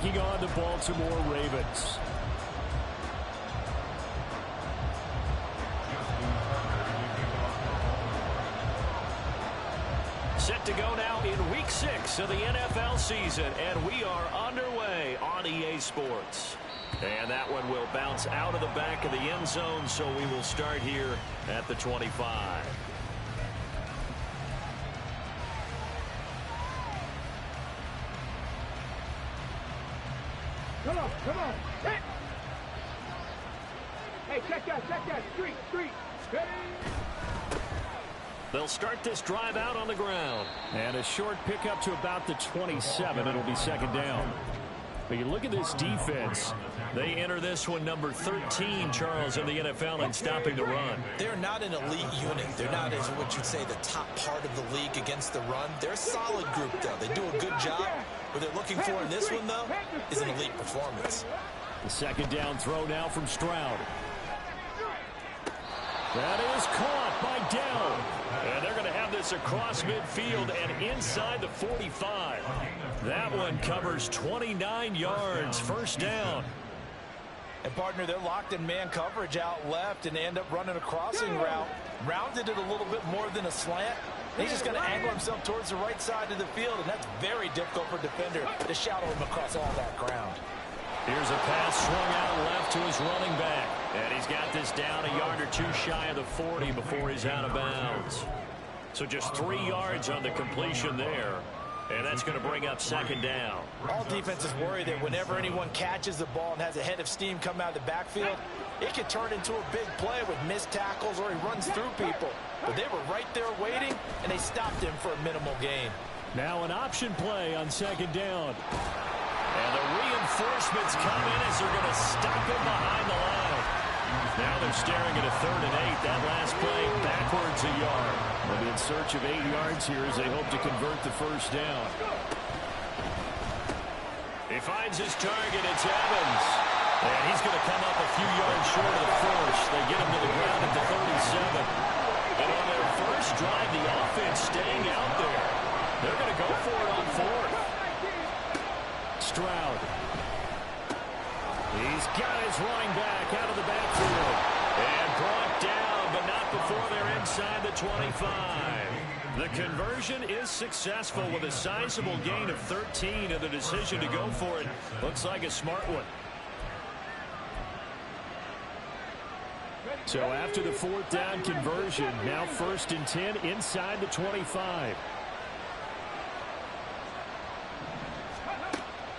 Taking on the Baltimore Ravens. Set to go now in Week 6 of the NFL season, and we are underway on EA Sports. And that one will bounce out of the back of the end zone, so we will start here at the 25. Come on, hit! Hey, check that, street, hey! They'll start this drive out on the ground. And a short pickup to about the 27. It'll be second down. But you look at this defense. They enter this one number 13, Charles, in the NFL in stopping the run. They're not an elite unit. They're not, as what you'd say, the top part of the league against the run. They're a solid group, though. They do a good job. What they're looking for in this one, though, is an elite performance. The second down throw now from Stroud. That is caught by Dell. And they're going to have this across midfield and inside the 45. That one covers 29 yards, first down. And, partner, they're locked in man coverage out left, and they end up running a crossing route. Rounded it a little bit more than a slant. He's just going to angle himself towards the right side of the field, and that's very difficult for a defender to shadow him across all that ground. Here's a pass swung out left to his running back. And he's got this down a yard or two shy of the 40 before he's out of bounds. So just 3 yards on the completion there. And that's going to bring up second down. All defenses worry that whenever anyone catches the ball and has a head of steam come out of the backfield, it can turn into a big play with missed tackles or he runs through people. But they were right there waiting, and they stopped him for a minimal gain. Now an option play on second down. And the reinforcements come in as they're going to stop him behind the line. Now they're staring at a 3rd and 8. That last play backwards a yard. They'll be in search of 8 yards here as they hope to convert the first down. He finds his target. It's Evans. And he's going to come up a few yards short of the first. They get him to the ground at the 37. And on their first drive, the offense staying out there. They're going to go for it on 4th. Stroud. He's got his running back out of the backfield. And brought down, but not before they're inside the 25. The conversion is successful with a sizable gain of 13, and the decision to go for it looks like a smart one. So after the 4th down conversion, now 1st and 10 inside the 25.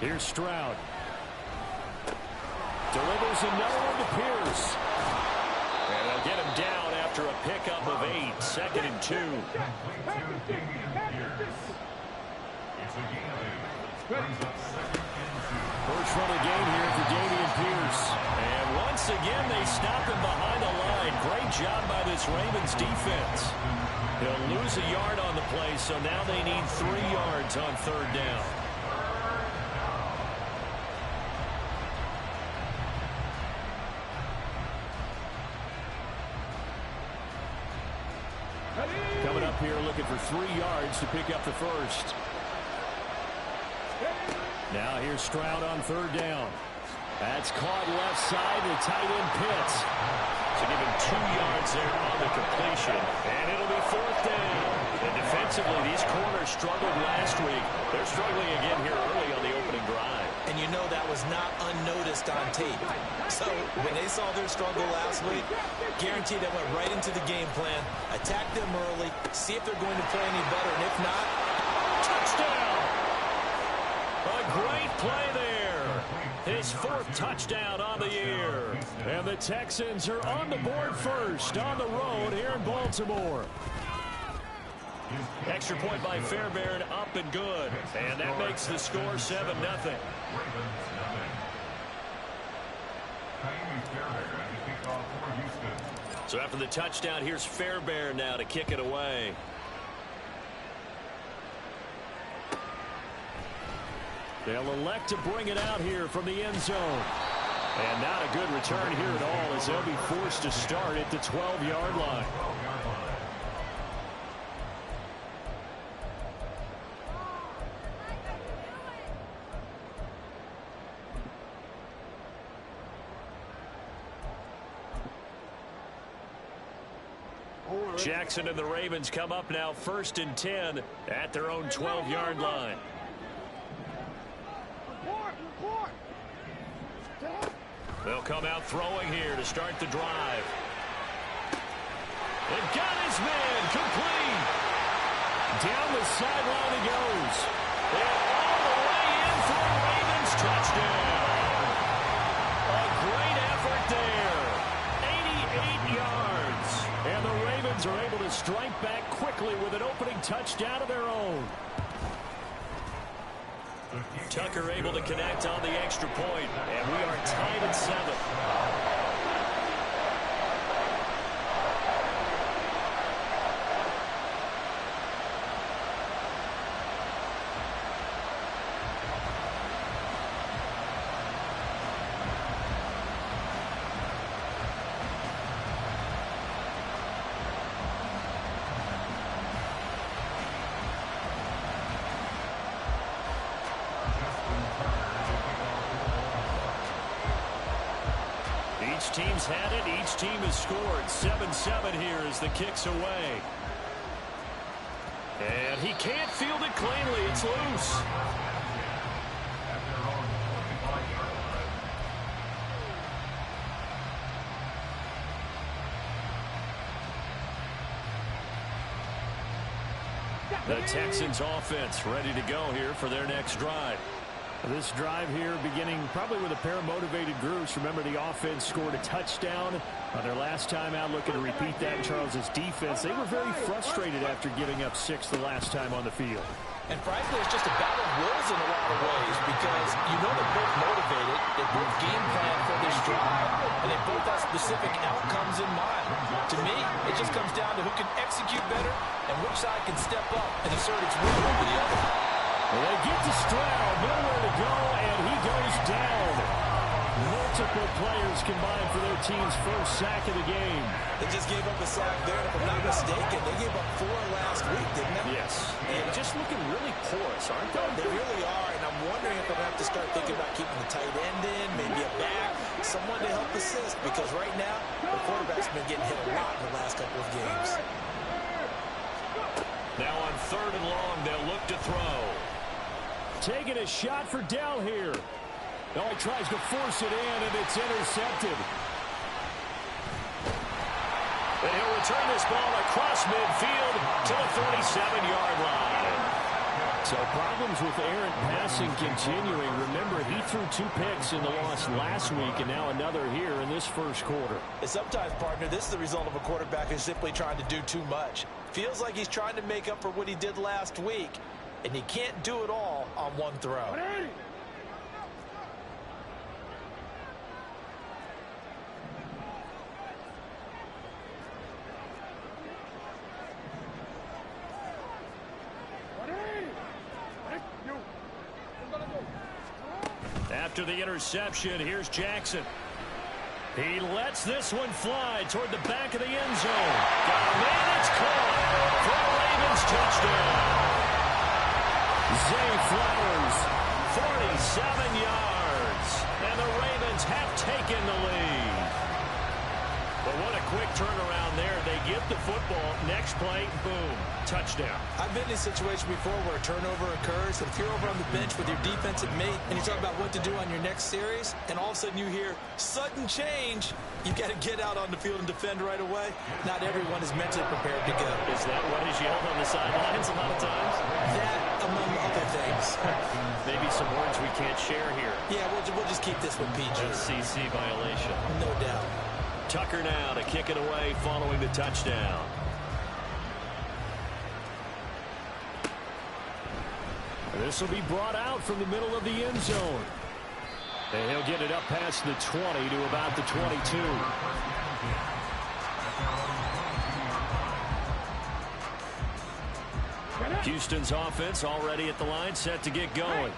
Here's Stroud. Delivers another one to Pierce. And they'll get him down after a pickup of 8. 2nd and 2. First run of the game here for Dameon Pierce. And once again, they stop him behind the line. Great job by this Ravens defense. He'll lose a yard on the play, so now they need 3 yards on 3rd down. Coming up here looking for 3 yards to pick up the first. Now here's Stroud on 3rd down. That's caught left side to tight end Pitts. So give him 2 yards there on the completion. And it'll be 4th down. And defensively, these corners struggled last week. They're struggling again here early on the opening drive. And you know that was not unnoticed on tape. So when they saw their struggle last week, guaranteed they went right into the game plan, attack them early, see if they're going to play any better, and if not, touchdown! A great play there. His 4th touchdown on the year. And the Texans are on the board first on the road here in Baltimore. Extra point by Fairbairn, up and good. And that makes the score 7-0. So after the touchdown, here's Fairbairn now to kick it away. They'll elect to bring it out here from the end zone. And not a good return here at all as they'll be forced to start at the 12-yard line. Jackson and the Ravens come up now 1st and 10 at their own 12-yard line. They'll come out throwing here to start the drive. They've got his man complete. Down the sideline he goes. And all the way in for a Ravens touchdown. A great effort there. 88 yards. And the Ravens are able to strike back quickly with an opening touchdown of their own. Tucker able to connect on the extra point, and we are tied at 7. Each team's had it. Each team has scored. 7-7 here as the kick's away. And he can't field it cleanly. It's loose. The Texans offense ready to go here for their next drive. This drive here beginning probably with a pair of motivated groups. Remember, the offense scored a touchdown on their last time out, looking to repeat that in Charles's defense. They were very frustrated after giving up 6 the last time on the field. And frankly, it's just a battle of wills in a lot of ways because you know they're both motivated, they both game plan for this drive, and they both have specific outcomes in mind. To me, it just comes down to who can execute better and which side can step up and assert its will over the other. Well, they get to Stroud, nowhere to go, and he goes down. Multiple players combined for their team's first sack of the game. They just gave up a sack there, and if I'm not mistaken, they gave up 4 last week, didn't they? Yes. And just looking really porous, aren't they? They really are, and I'm wondering if I'm going to have to start thinking about keeping the tight end in, maybe a back, someone to help assist, because right now, the quarterback's been getting hit a lot in the last couple of games. Now on 3rd and long, they'll look to throw. Taking a shot for Dell here. No, he tries to force it in, and it's intercepted. And he'll return this ball across midfield to the 47-yard line. So problems with errant passing continuing. Remember, he threw 2 picks in the loss last week, and now another here in this first quarter. And sometimes, partner, this is the result of a quarterback who's simply trying to do too much. Feels like he's trying to make up for what he did last week, and he can't do it all on one throw. After the interception, here's Jackson. He lets this one fly toward the back of the end zone. Got a man, it's caught for a Ravens touchdown. Zay Flowers, 47 yards, and the Ravens have taken the lead. But what a quick turnaround there. They get the football. Next play, boom, touchdown. I've been in a situation before where a turnover occurs, and if you're over on the bench with your defensive mate and you talk about what to do on your next series, and all of a sudden you hear sudden change, you got to get out on the field and defend right away. Not everyone is mentally prepared to go. Is that what is yelled on the sidelines a lot of times? That, among other things. Maybe some words we can't share here. Yeah, we'll just keep this one PG. SEC violation. No doubt. Tucker now to kick it away following the touchdown. This will be brought out from the middle of the end zone. And he'll get it up past the 20 to about the 22. Houston's offense already at the line, set to get going.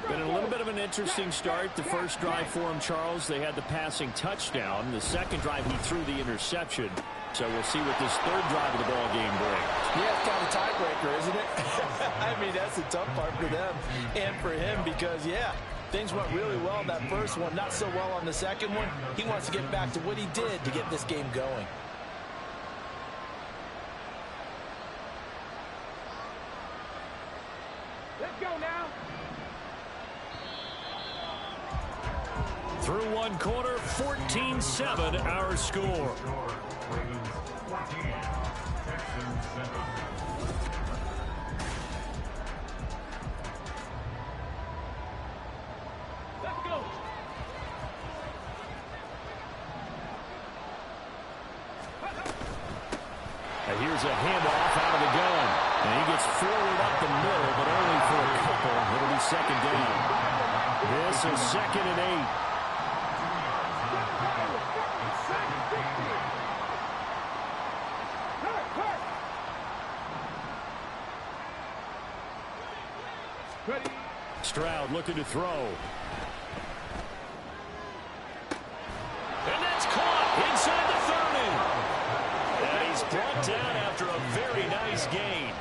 Been a little bit of an interesting start. The first drive for him, Charles, they had the passing touchdown. The second drive, he threw the interception. So we'll see what this third drive of the ball game brings. Yeah, it's kind of a tiebreaker, isn't it? I mean, that's the tough part for them and for him because, yeah, things went really well in that first one, not so well on the second one. He wants to get back to what he did to get this game going. Through one quarter, 14-7 our score. Let's go. And here's a handoff out of the gun. And he gets forward up the middle, but only for a couple. It'll be second down. This is 2nd and 8. Stroud looking to throw. And that's caught inside the 30. And he's brought down after a very nice gain.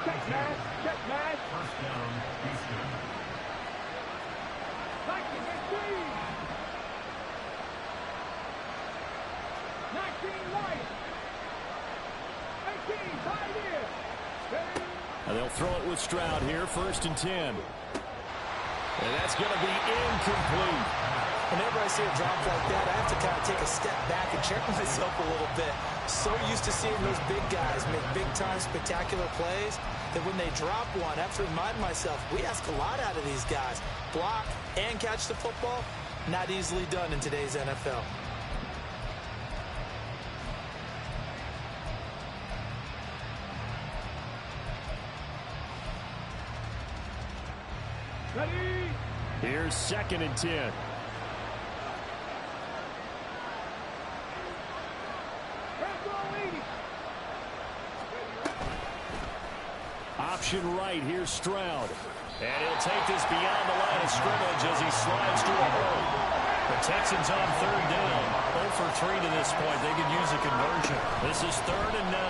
Check man. Check man. First down, Houston. 19 Lions. 18 Pioneers. And they'll throw it with Stroud here, 1st and 10. And that's going to be incomplete. Whenever I see a drop like that, I have to kind of take a step back and check myself a little bit. So used to seeing those big guys make big-time spectacular plays that when they drop one, I have to remind myself, we ask a lot out of these guys. Block and catch the football, not easily done in today's NFL. Ready? Here's 2nd and 10. Option right, here's Stroud. And he'll take this beyond the line of scrimmage as he slides to a hole. The Texans on 3rd down. 0 for 3 to this point. They could use a conversion. This is 3rd and 9.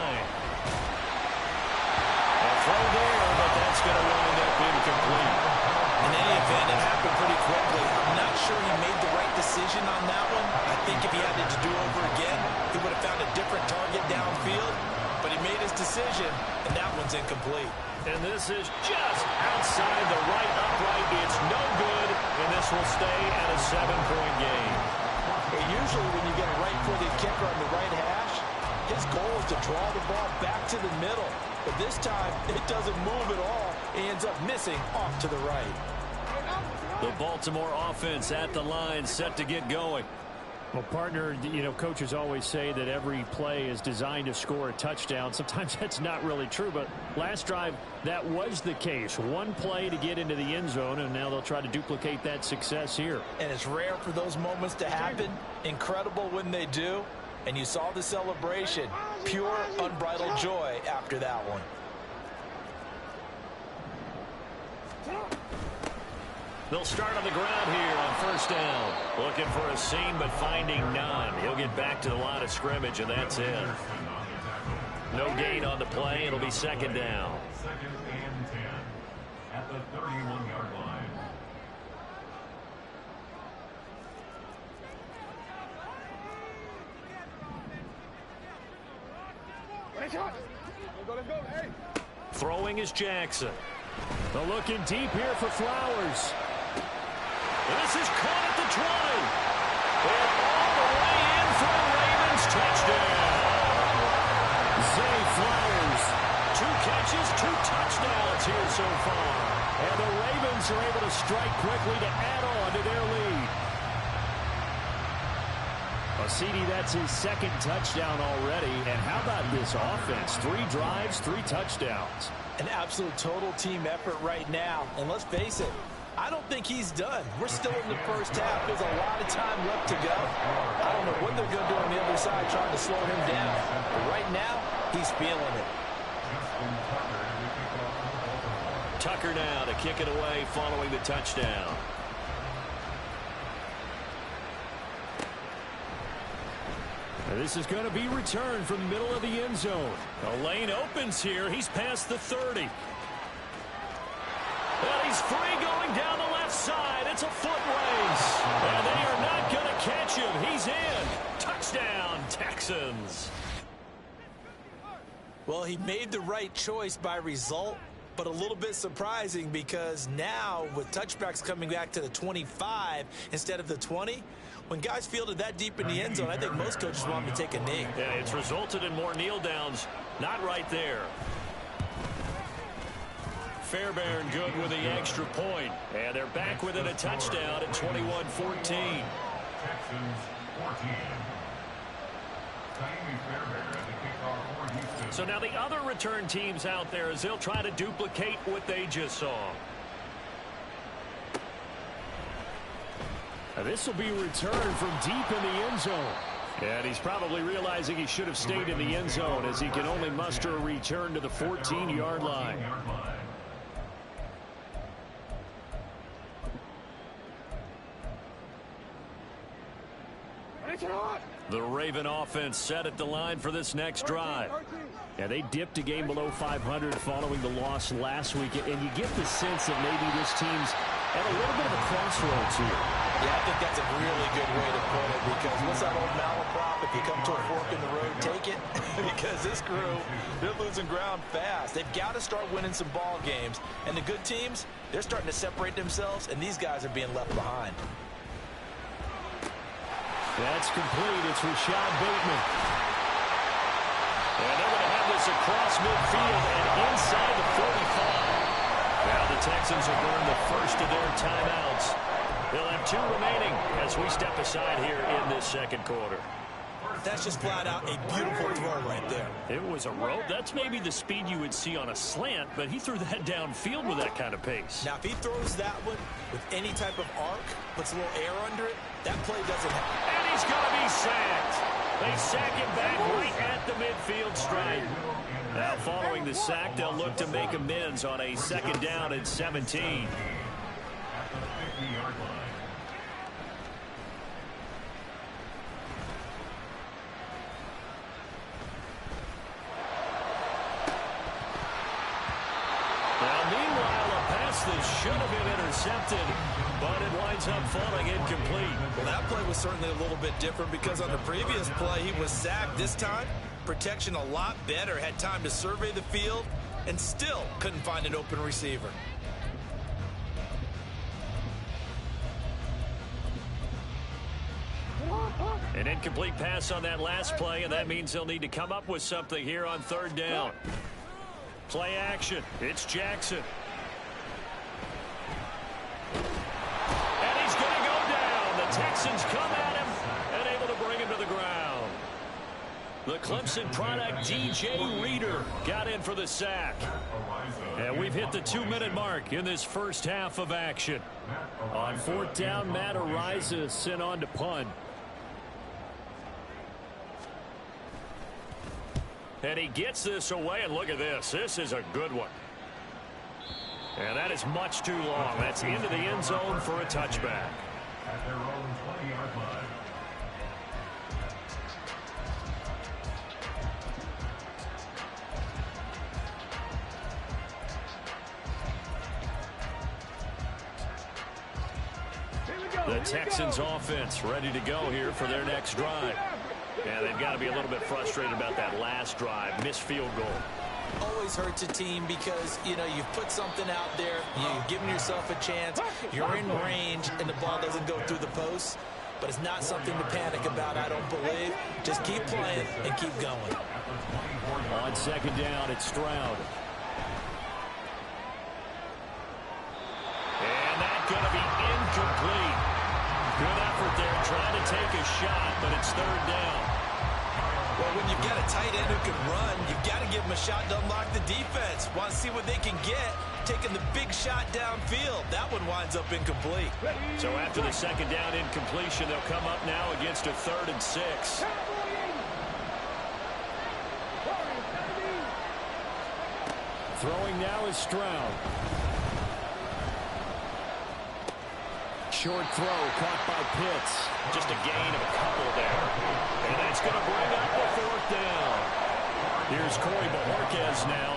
A throw there, but that's going to wind up incomplete. In any event, it happened pretty quickly. I'm not sure he made the right decision on that one. I think if he had it to do over again, he would have found a different target downfield. But he made his decision, and that one's incomplete. And this is just outside the right upright. It's no good, and this will stay at a 7-point game. Well, usually when you get a right-footed kicker on the right hash, his goal is to draw the ball back to the middle. But this time, it doesn't move at all. He ends up missing off to the right. The Baltimore offense at the line, set to get going. Well, partner, you know, coaches always say that every play is designed to score a touchdown. Sometimes that's not really true, but last drive, that was the case. One play to get into the end zone, and now they'll try to duplicate that success here. And it's rare for those moments to happen. Incredible when they do. And you saw the celebration. Pure, unbridled joy after that one. They'll start on the ground here on 1st down. Looking for a seam, but finding none. He'll get back to the line of scrimmage, and that's it. No gain on the play. It'll be 2nd down. 2nd and 10 at the 31-yard line. Let's go. Hey. Throwing is Jackson. They're looking deep here for Flowers. This is caught at the 20. And all the way in for a Ravens touchdown. Zay Flowers. 2 catches, 2 touchdowns here so far. And the Ravens are able to strike quickly to add on to their lead. Well, CD, that's his 2nd touchdown already. And how about this offense? 3 drives, 3 touchdowns. An absolute total team effort right now. And let's face it, I don't think he's done. We're still in the first half. There's a lot of time left to go. I don't know what they're going to do on the other side trying to slow him down. But right now, he's feeling it. Tucker now to kick it away following the touchdown. This is going to be returned from the middle of the end zone. The lane opens here. He's past the 30. And he's free going down the left side. It's a foot race. And they are not going to catch him. He's in. Touchdown, Texans. Well, he made the right choice by result, but a little bit surprising because now with touchbacks coming back to the 25 instead of the 20, when guys fielded that deep in the end zone, I think most coaches want them to take a knee. Yeah, it's resulted in more kneel downs. Not right there. Fairbairn good with the extra point. And they're back within a touchdown at 21-14. Texans 14. Fairbairn at the kickoff for Houston. So now the other return teams out there as they'll try to duplicate what they just saw. Now this will be returned from deep in the end zone. And he's probably realizing he should have stayed in the end zone as he can only muster a return to the 14-yard line. The Raven offense set at the line for this next drive. Yeah, they dipped a game below 500 following the loss last week, and you get the sense that maybe this team's at a little bit of a crossroads here. Yeah, I think that's a really good way to put it because what's that old malaprop? If you come to a fork in the road, take it. Because this crew, they're losing ground fast. They've got to start winning some ball games. And the good teams, they're starting to separate themselves, and these guys are being left behind. That's complete. It's Rashad Bateman. And they're going to have this across midfield and inside the 45. Now the Texans have burned the first of their timeouts. They'll have 2 remaining as we step aside here in this second quarter. That's just flat out a beautiful throw right there. It was a rope. That's maybe the speed you would see on a slant, but he threw that downfield with that kind of pace. Now, if he throws that one with any type of arc, puts a little air under it, that play doesn't happen. And he's going to be sacked. They sack him back right at the midfield stripe. Now, following the sack, they'll look to make amends on a second down at 17. Should have been intercepted, but it winds up falling incomplete. Well, that play was certainly a little bit different because on the previous play, he was sacked. This time, protection a lot better. Had time to survey the field and still couldn't find an open receiver. An incomplete pass on that last play, and that means they'll need to come up with something here on third down. Play action. It's Jackson. Texans come at him and able to bring him to the ground. The Clemson product, DJ Reader, got in for the sack. And we've hit the 2-minute mark in this first half of action. On fourth down, Matt Ariza sent on to punt. And he gets this away, and look at this. This is a good one. And that is much too long. That's into the end zone for a touchback. At their own 20-yard line. The Texans offense ready to go here for their next drive. Yeah, they've got to be a little bit frustrated about that last drive. Missed field goal. Always hurts a team because, you know, you've put something out there, you've given yourself a chance, you're in range, and the ball doesn't go through the post. But it's not something to panic about, I don't believe. Just keep playing and keep going. On second down, it's Stroud. And that's going to be incomplete. Good effort there trying to take a shot, but it's third down. Well, when you've got a tight end who can run, you've got to give him a shot to unlock the defense. Want to see what they can get, taking the big shot downfield. That one winds up incomplete. So after the second down incompletion, they'll come up now against a 3rd and 6. Throwing now is Stroud. Short throw caught by Pitts. Just a gain of a couple there. And that's going to bring up the 4th down. Here's Corey Bojorquez now.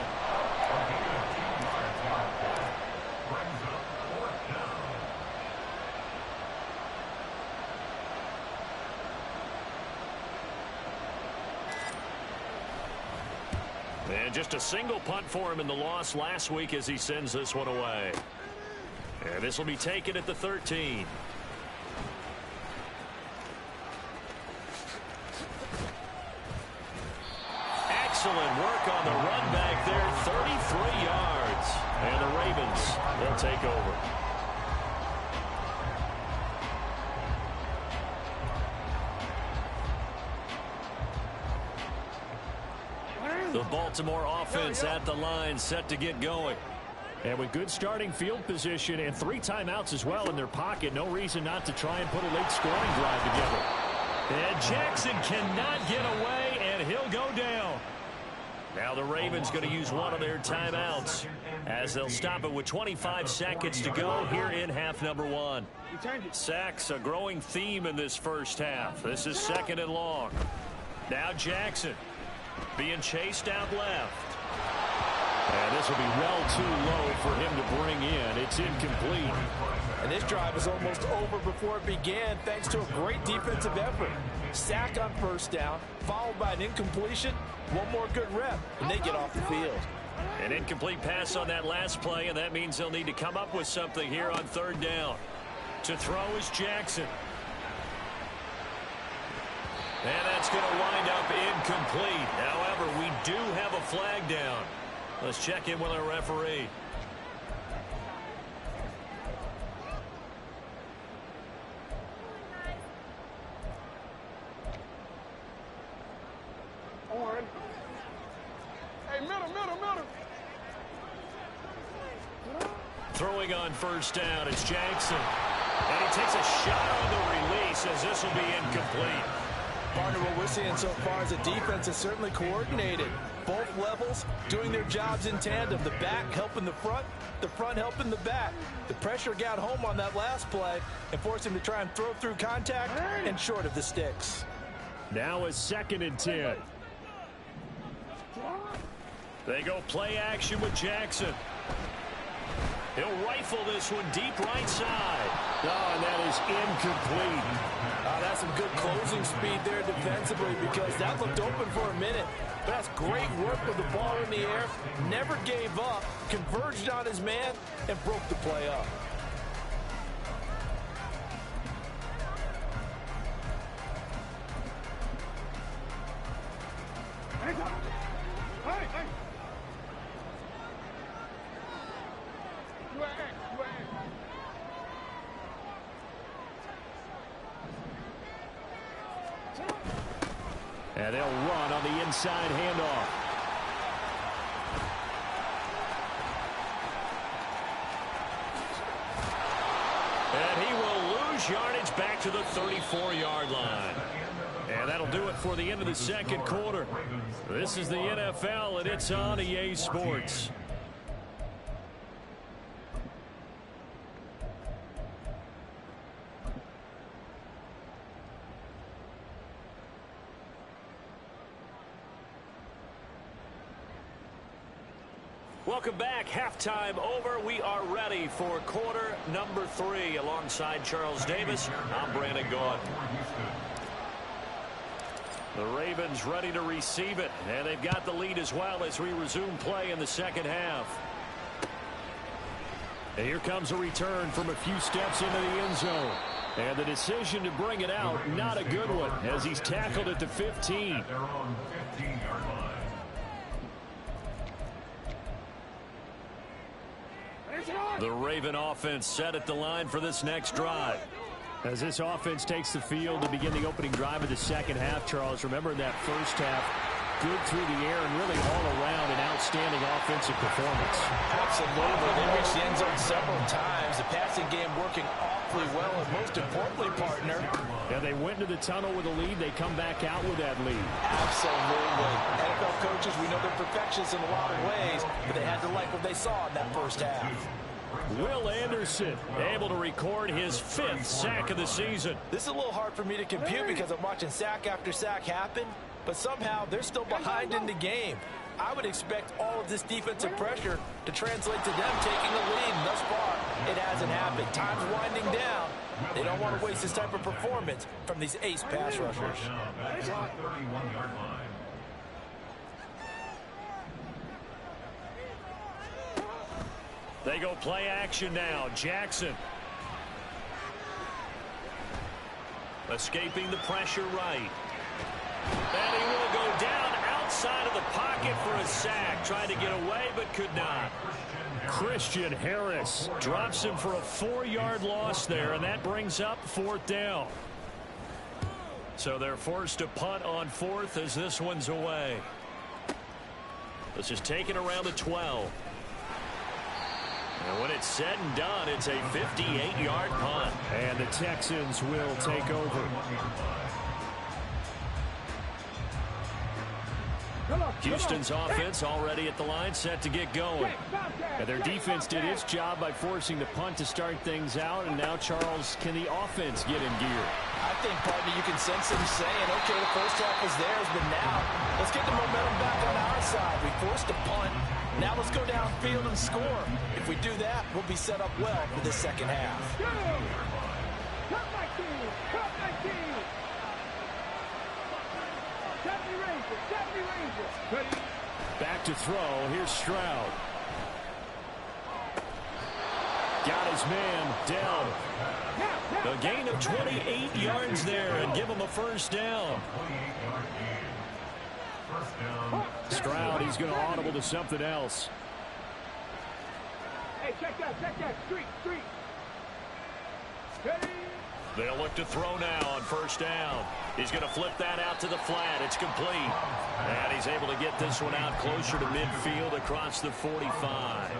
And just a single punt for him in the loss last week as he sends this one away. And this will be taken at the 13. Excellent work on the run back there, 33 yards. And the Ravens will take over. The Baltimore offense at the line, set to get going. And with good starting field position and 3 timeouts as well in their pocket, no reason not to try and put a late scoring drive together. And Jackson cannot get away, and he'll go down. Now the Ravens going to use one of their timeouts as they'll stop it with 25 seconds to go here in half number 1. Sacks, a growing theme in this first half. This is 2nd and long. Now Jackson being chased out left. And this will be well too low for him to bring in. It's incomplete. And this drive is almost over before it began thanks to a great defensive effort. Sack on first down, followed by an incompletion. One more good rep, and they get off the field. An incomplete pass on that last play, and that means they'll need to come up with something here on 3rd down. To throw is Jackson. And that's going to wind up incomplete. However, we do have a flag down. Let's check in with our referee. On. Hey, middle. Throwing on first down, it's Jackson. And he takes a shot on the release as this will be incomplete. Partner, what we're seeing so far is a defense is certainly coordinated. Both levels doing their jobs in tandem. The back helping the front helping the back. The pressure got home on that last play and forced him to try and throw through contact and short of the sticks. Now a 2nd and 10. They go play action with Jackson. He'll rifle this one deep right side. Oh, and that is incomplete. That's some good closing speed there defensively because that looked open for a minute. But that's great work with the ball in the air. Never gave up, converged on his man, and broke the play up. Hey. And they'll run on the inside handoff. And he will lose yardage back to the 34-yard line. And that'll do it for the end of the 2nd quarter. This is the NFL, and it's on EA Sports. Welcome back. Halftime over. We are ready for quarter number 3. Alongside Charles Davis, I'm Brandon Gaughan. The Ravens ready to receive it, and they've got the lead as well as we resume play in the 2nd half. And here comes a return from a few steps into the end zone. And the decision to bring it out, not a good one, as he's tackled at the 15. Their own 15-yard line. The Raven offense set at the line for this next drive. As this offense takes the field to begin the opening drive of the 2nd half, Charles, remember in that first half, good through the air and really all around an outstanding offensive performance. Absolutely. They reached the end zone several times. The passing game working awfully well, and most importantly, partner. And they went into the tunnel with a lead. They come back out with that lead. Absolutely. NFL coaches, we know they're perfectionists in a lot of ways, but they had to like what they saw in that first half. Will Anderson able to record his 5th sack of the season. This is a little hard for me to compute because I'm watching sack after sack happen, but somehow they're still behind in the game. I would expect all of this defensive pressure to translate to them taking the lead, and thus far it hasn't happened. Time's winding down. They don't want to waste this type of performance from these ace pass rushers. Back to the 31-yard line. They go play action now. Jackson. Escaping the pressure right. And he will go down outside of the pocket for a sack. Tried to get away but could not. Christian Harris drops him for a 4-yard loss there, and that brings up 4th down. So they're forced to punt on 4th as this one's away. This is taken around the 12. And when it's said and done, it's a 58-yard punt. And the Texans will take over. Houston's offense already at the line, set to get going. And their defense did its job by forcing the punt to start things out. And now, Charles, can the offense get in gear? I think, partner, you can sense him saying, okay, the first half was theirs, but now let's get the momentum back on our side. We forced a punt. Now let's go downfield and score. If we do that, we'll be set up well for the second half. Cut my team! Cut my team! 70 Rangers! 70 Rangers! Ready? Back to throw. Here's Stroud. Got his man down. A gain of 28 yards there and give him a first down. Stroud, he's going to audible to something else. Hey, check that. Street. Ready? They'll look to throw now on first down. He's going to flip that out to the flat. It's complete. And he's able to get this one out closer to midfield across the 45.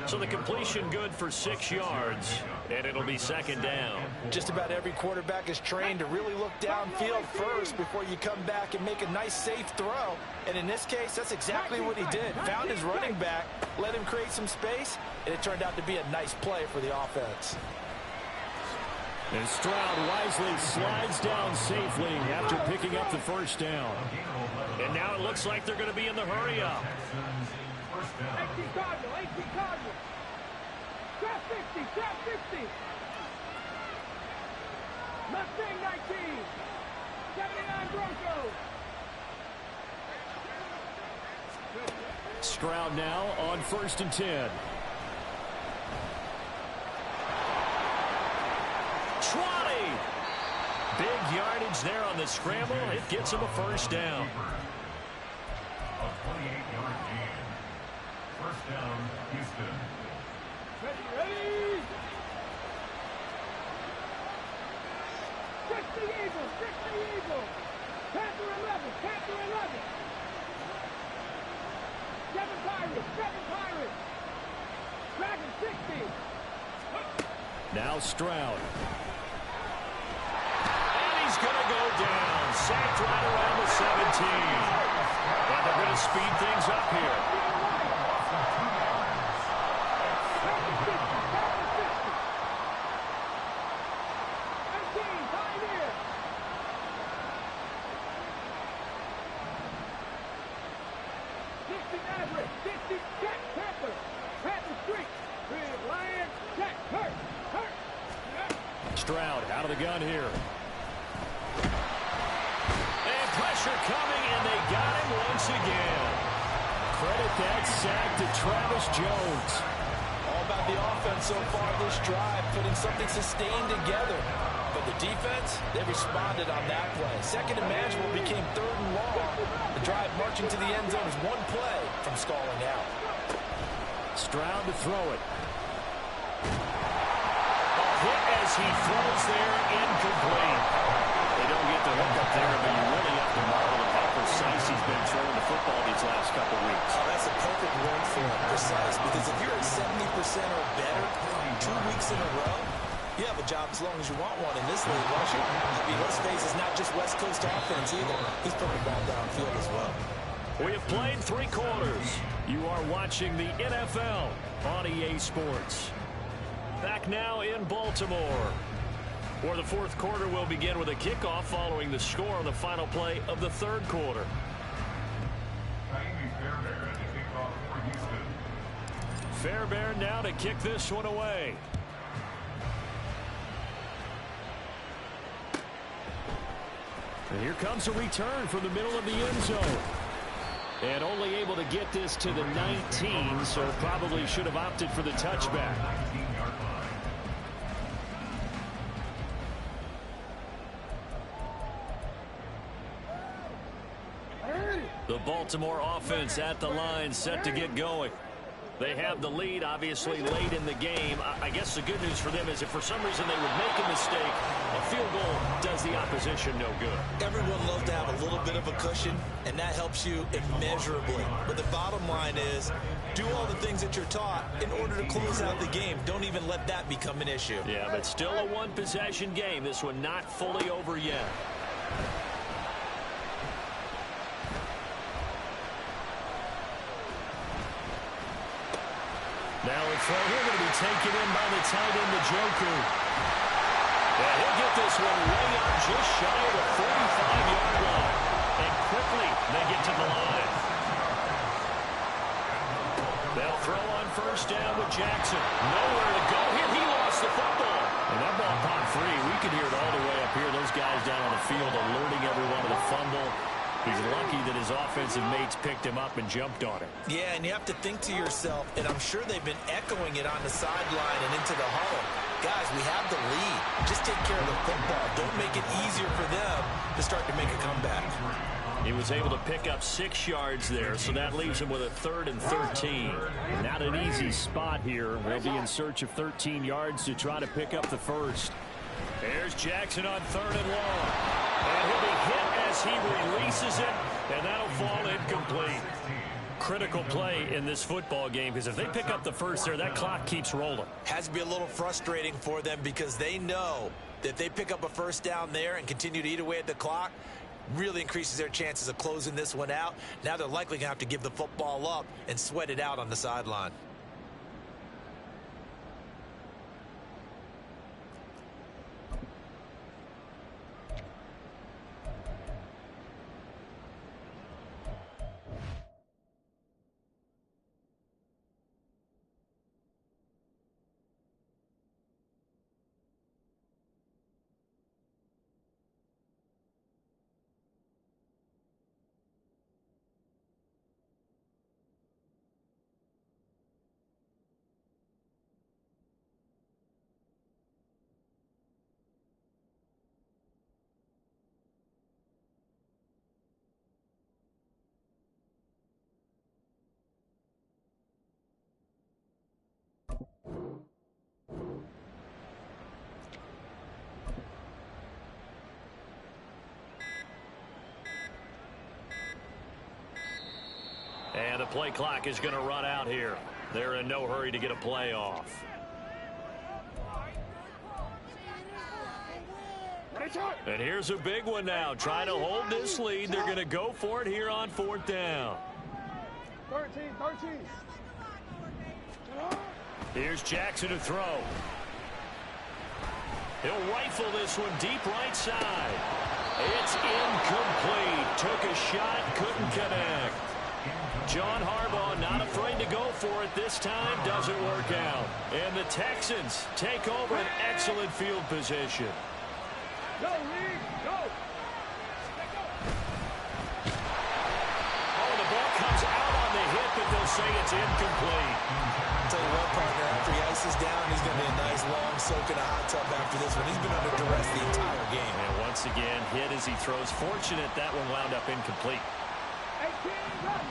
So the completion good for 6 yards, and it'll be second down. Just about every quarterback is trained to really look downfield first before you come back and make a nice, safe throw. And in this case, that's exactly what he did. Found his running back, let him create some space, and it turned out to be a nice play for the offense. And Stroud wisely slides down safely after picking up the first down. And now it looks like they're going to be in the hurry-up. AC Cardinal. Trap 50. Mustang 19. 79 Broncos. Stroud now on 1st and 10. Trotty. Big yardage there on the scramble. It gets him a first down. A 28-yard gain. First down, Houston. Ready? 60 Eagles. Panther 11. 7 Pirates. Dragon 60. Now Stroud. And he's going to go down. Sacked right around the 17. And they're going to speed things up here. Stroud out of the gun here. And pressure coming, and they got him once again. Credit that sack to Travis Jones. All about the offense so far this drive, putting something sustained together. But the defense, they responded on that play. Second and manageable became 3rd and long. The drive marching to the end zone is one play from stalling out. Stroud to throw it. Hit as he throws there, incomplete. They don't get the hook up there, but you really have to marvel at how precise he's been throwing the football these last couple weeks. Oh, that's a perfect word for it, precise, because if you're at 70% or better 2 weeks in a row, you have a job as long as you want one in this league, don't you? I mean, let's face it, it's not just West Coast offense either. He's putting the ball downfield as well. We have played 3 quarters. You are watching the NFL on EA Sports. Back now in Baltimore, where the 4th quarter will begin with a kickoff following the score on the final play of the 3rd quarter. Fairbairn now to kick this one away. And here comes a return from the middle of the end zone. And only able to get this to the 19, so probably should have opted for the touchback. 19-yard line. The Baltimore offense at the line, set to get going. They have the lead, obviously, late in the game. I guess the good news for them is if for some reason they would make a mistake, a field goal does the opposition no good. Everyone loves to have a little bit of a cushion, and that helps you immeasurably. But the bottom line is, do all the things that you're taught in order to close out the game. Don't even let that become an issue. Yeah, but still a one-possession game. This one not fully over yet. Now a throw here going to be taken in by the tight end, the Joker. And he'll get this one way up just shy of the 45-yard line. And quickly they get to the line. They'll throw on first down with Jackson. Nowhere to go here. He lost the football. And that ball popped free. We could hear it all the way up here. Those guys down on the field alerting everyone to the fumble. He's lucky that his offensive mates picked him up and jumped on it. Yeah, and you have to think to yourself, and I'm sure they've been echoing it on the sideline and into the huddle. Guys, we have the lead. Just take care of the football. Don't make it easier for them to start to make a comeback. He was able to pick up 6 yards there, so that leaves him with a 3rd and 13. Not an easy spot here. They'll be in search of 13 yards to try to pick up the first. There's Jackson on 3rd and long. And he'll be hit as he releases it, and that'll fall incomplete. Critical play in this football game, because if they pick up the first there, that clock keeps rolling. Has to be a little frustrating for them because they know that if they pick up a first down there and continue to eat away at the clock, really increases their chances of closing this one out. Now they're likely going to have to give the football up and sweat it out on the sideline. And the play clock is going to run out here. They're in no hurry to get a play off. And here's a big one now. Trying to hold this lead. They're going to go for it here on 4th down. 13. Here's Jackson to throw. He'll rifle this one deep right side. It's incomplete. Took a shot, couldn't connect. John Harbaugh not afraid to go for it this time. Doesn't work out. And the Texans take over an excellent field position. Go, Reed, go. Oh, the ball comes out on the hit, but they'll say it's incomplete. I'll tell you what, partner, after he ices down, he's going to be a nice long soak in a hot tub after this one. He's been under duress the entire game. And once again, hit as he throws. Fortunate that one wound up incomplete. 18 reps.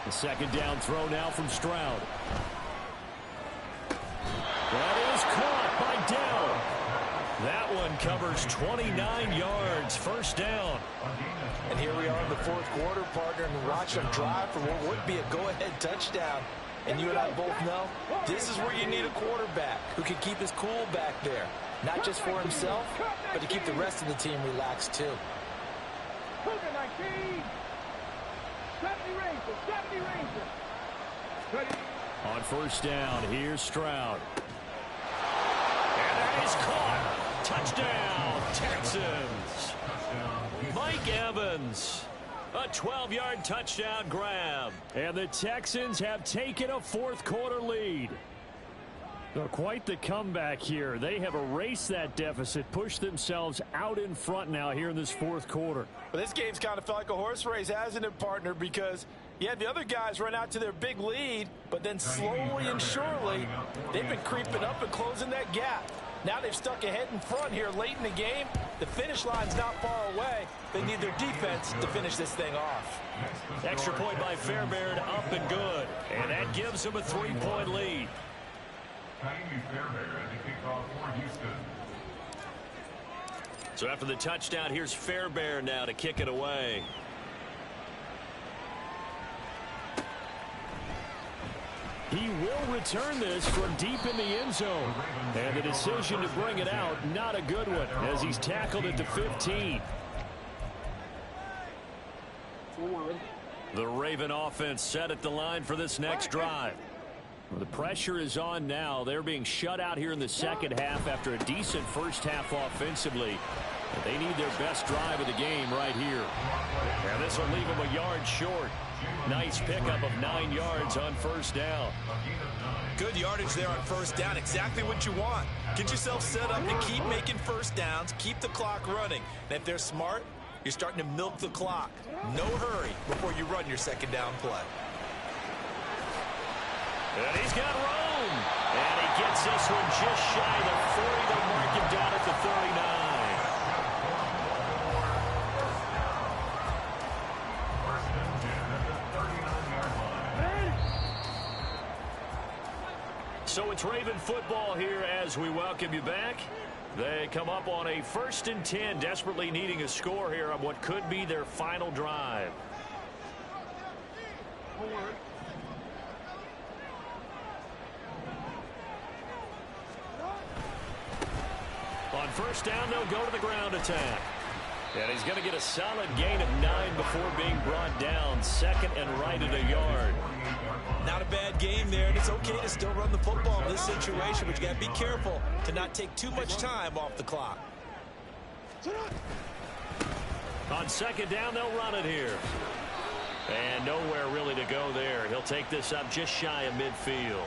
The 2nd down throw now from Stroud. That is caught by Dell. That one covers 29 yards. 1st down. And here we are in the 4th quarter, partner, and watch them drive for what would be a go-ahead touchdown. And you and I both know this is where you need a quarterback who can keep his cool back there. Not just for himself, but to keep the rest of the team relaxed, too. 19. 70 Rangers. Ready. On 1st down, here's Stroud. And that is caught. Touchdown, Texans. Mike Evans. A 12-yard touchdown grab. And the Texans have taken a 4th quarter lead. Well, quite the comeback here. They have erased that deficit, pushed themselves out in front now here in this fourth quarter. Well, this game's kind of felt like a horse race, hasn't it, partner? Because, yeah, the other guys run out to their big lead, but then slowly and surely, they've been creeping up and closing that gap. Now they've stuck ahead in front here late in the game. The finish line's not far away. They need their defense to finish this thing off. Extra point by Fairbairn, up and good. And that gives them a 3-point lead. So after the touchdown, here's Fairbairn now to kick it away. He will return this from deep in the end zone. And the decision to bring it out, not a good one, as he's tackled at the 15. The Raven offense set at the line for this next drive. Well, the pressure is on now. They're being shut out here in the second half after a decent first half offensively. But they need their best drive of the game right here. And this will leave them a yard short. Nice pickup of 9 yards on first down. Good yardage there on first down. Exactly what you want. Get yourself set up to keep making first downs, keep the clock running. And if they're smart, you're starting to milk the clock. No hurry before you run your second down play. And he's got room. And he gets this one just shy of the 40. They'll mark him down at the 39. So it's Raven football here as we welcome you back. They come up on a 1st and 10, desperately needing a score here on what could be their final drive. On first down, they'll go to the ground attack. And he's going to get a solid gain of 9 before being brought down. Second and right at a yard. Not a bad game there, and it's okay to still run the football in this situation, but you got to be careful to not take too much time off the clock. On second down, they'll run it here. And nowhere really to go there. He'll take this up just shy of midfield.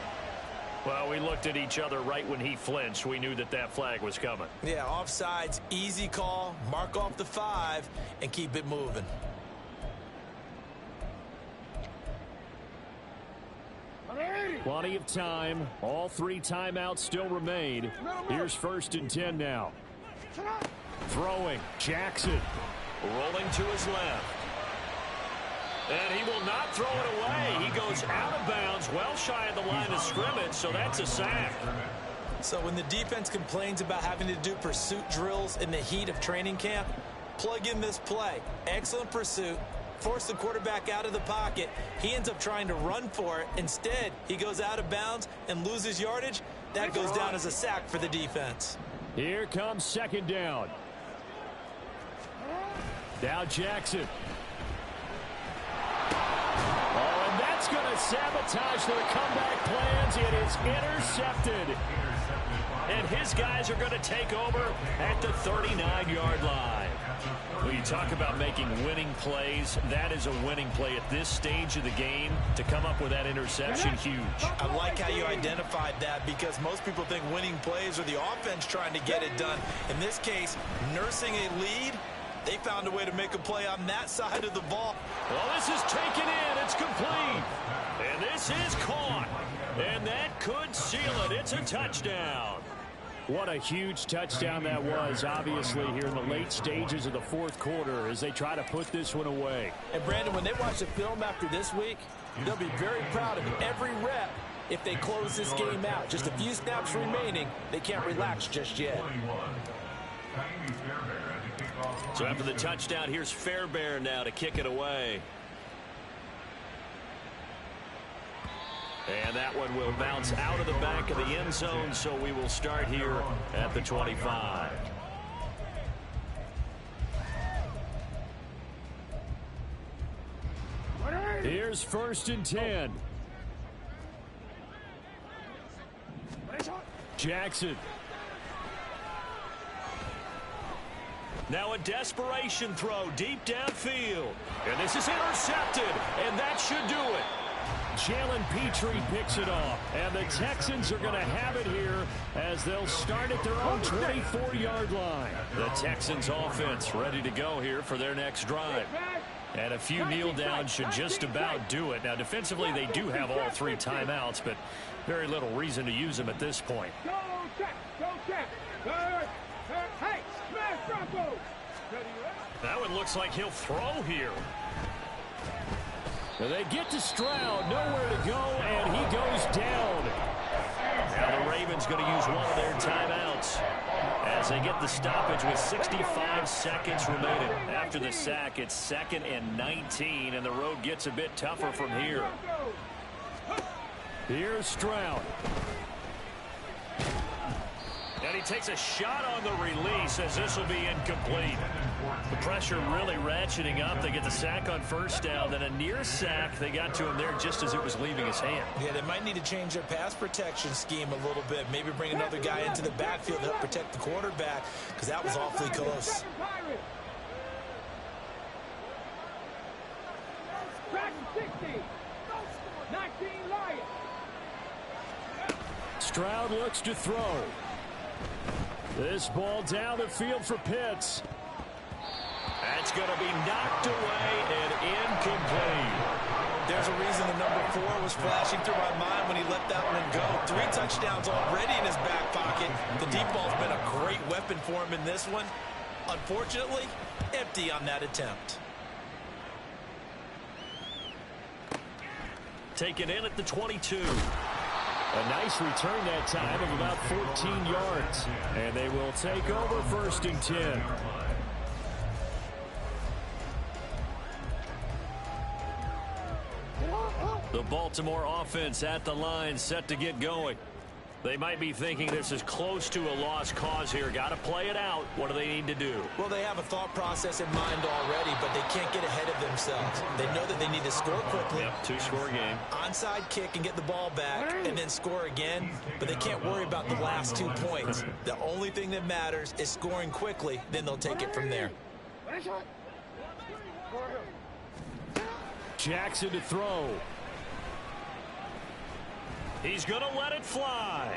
Well, we looked at each other right when he flinched. We knew that that flag was coming. Yeah, offsides, easy call, mark off the 5, and keep it moving. Plenty of time. All 3 timeouts still remain. Here's 1st and 10 now. Throwing. Jackson. Rolling to his left. And he will not throw it away. He goes out of bounds, well shy of the line of scrimmage, so that's a sack. So when the defense complains about having to do pursuit drills in the heat of training camp, plug in this play. Excellent pursuit. Force the quarterback out of the pocket. He ends up trying to run for it. Instead, he goes out of bounds and loses yardage. That goes down as a sack for the defense. Here comes second down. Now Jackson. Oh, and that's going to sabotage their comeback plans. It is intercepted. And his guys are going to take over at the 39-yard line. When you talk about making winning plays, that is a winning play at this stage of the game. To come up with that interception, huge. I like how you identified that, because most people think winning plays are the offense trying to get it done. In this case, nursing a lead, they found a way to make a play on that side of the ball. Well, this is taken in. It's complete. And this is caught. And that could seal it. It's a touchdown. What a huge touchdown that was, obviously, here in the late stages of the fourth quarter as they try to put this one away. And, Brandon, when they watch the film after this week, they'll be very proud of every rep if they close this game out. Just a few snaps remaining. They can't relax just yet. So after the touchdown, here's Fairbairn now to kick it away. And that one will bounce out of the back of the end zone, so we will start here at the 25. Here's 1st and 10. Jackson. Now a desperation throw deep downfield. And this is intercepted, and that should do it. Jalen Petrie picks it off. And the Texans are going to have it here as they'll start at their own 24-yard line. The Texans offense ready to go here for their next drive. And a few kneel downs should just about do it. Now, defensively, they do have all 3 timeouts, but very little reason to use them at this point. Go check. Go check. Hey, smash Bronco. That one looks like he'll throw here. They get to Stroud, nowhere to go, and he goes down. Now the Ravens going to use one of their timeouts as they get the stoppage with 65 seconds remaining. After the sack, it's 2nd and 19, and the road gets a bit tougher from here. Here's Stroud. And he takes a shot on the release as this will be incomplete. The pressure really ratcheting up. They get the sack on first down. Then a near sack. They got to him there just as it was leaving his hand. Yeah, they might need to change their pass protection scheme a little bit. Maybe bring another guy into the backfield to help protect the quarterback, because that was awfully close. Stroud looks to throw. This ball down the field for Pitts. That's going to be knocked away and incomplete. There's a reason the number 4 was flashing through my mind when he let that one go. 3 touchdowns already in his back pocket. The deep ball's been a great weapon for him in this one. Unfortunately, empty on that attempt. Taken in at the 22. A nice return that time of about 14 yards. And they will take over 1st and 10. The Baltimore offense at the line, set to get going. They might be thinking this is close to a lost cause here. Got to play it out. What do they need to do? Well, they have a thought process in mind already, but they can't get ahead of themselves. They know that they need to score quickly. Yep, 2-score game. Onside kick and get the ball back and then score again, but they can't worry about the last 2 points. The only thing that matters is scoring quickly, then they'll take it from there. Jackson to throw. He's going to let it fly.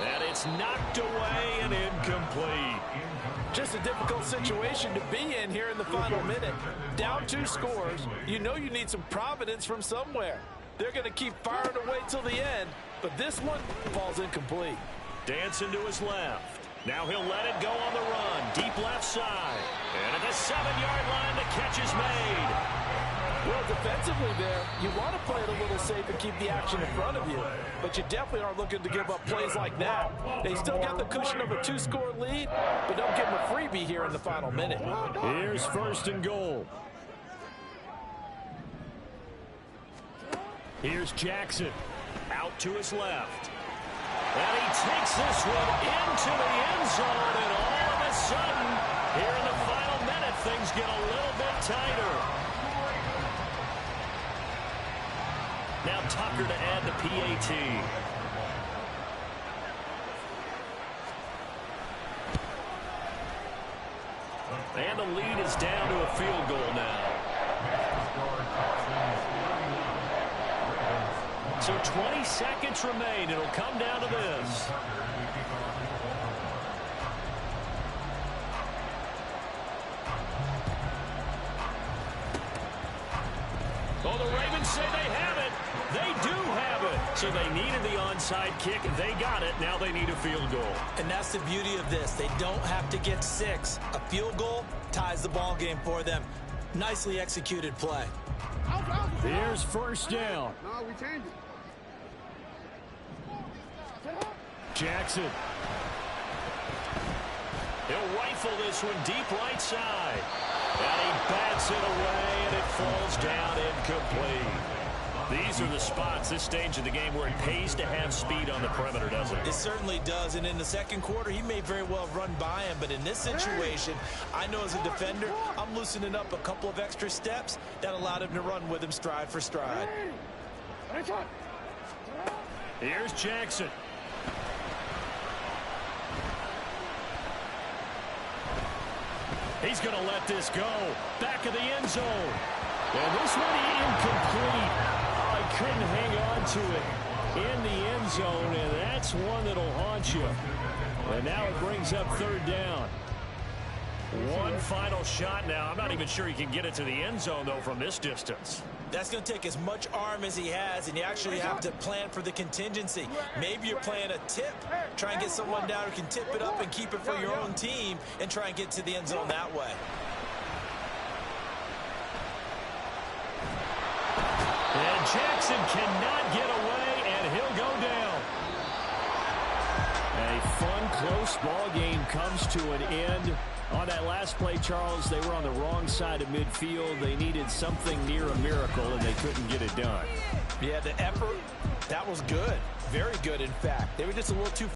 And it's knocked away and incomplete. Just a difficult situation to be in here in the final minute. Down 2 scores. You know you need some providence from somewhere. They're going to keep firing away till the end, but this one falls incomplete. Dancing to his left. Now he'll let it go on the run. Deep left side. And at the 7-yard line, the catch is made. Well, defensively there, you want to play it a little safe and keep the action in front of you, but you definitely aren't looking to give up plays like that. They still got the cushion of a 2-score lead, but don't give them a freebie here in the final minute. Here's 1st and goal. Here's Jackson. Out to his left. And he takes this one into the end zone, and all of a sudden, here in the final minute, things get a little bit tighter. Now Tucker to add the PAT. And the lead is down to a field goal now. So 20 seconds remain. It'll come down to this. Oh, the Ravens say they have it. They do have it. So they needed the onside kick. They got it. Now they need a field goal. And that's the beauty of this. They don't have to get 6. A field goal ties the ball game for them. Nicely executed play. Here's 1st down. No, we changed it. Jackson. He'll rifle this one deep right side. And he bats it away, and it falls down incomplete. These are the spots, this stage of the game, where it pays to have speed on the perimeter, doesn't it? It certainly does, and in the second quarter, he may very well run by him, but in this situation, I know as a defender, I'm loosening up a couple of extra steps that allowed him to run with him stride for stride. Here's Jackson. He's going to let this go. Back of the end zone. And this one incomplete. Oh, he couldn't hang on to it in the end zone, and that's one that'll haunt you. And now it brings up third down. One final shot now. I'm not even sure he can get it to the end zone, though, from this distance. That's going to take as much arm as he has, and you actually have to plan for the contingency. Maybe you're playing a tip. Try and get someone down who can tip it up and keep it for your own team and try and get to the end zone that way. And Jackson cannot get away, and he'll go down. A fun, close ball game comes to an end. On that last play, Charles, they were on the wrong side of midfield. They needed something near a miracle, and they couldn't get it done. Yeah, the effort, that was good. Very good, in fact. They were just a little too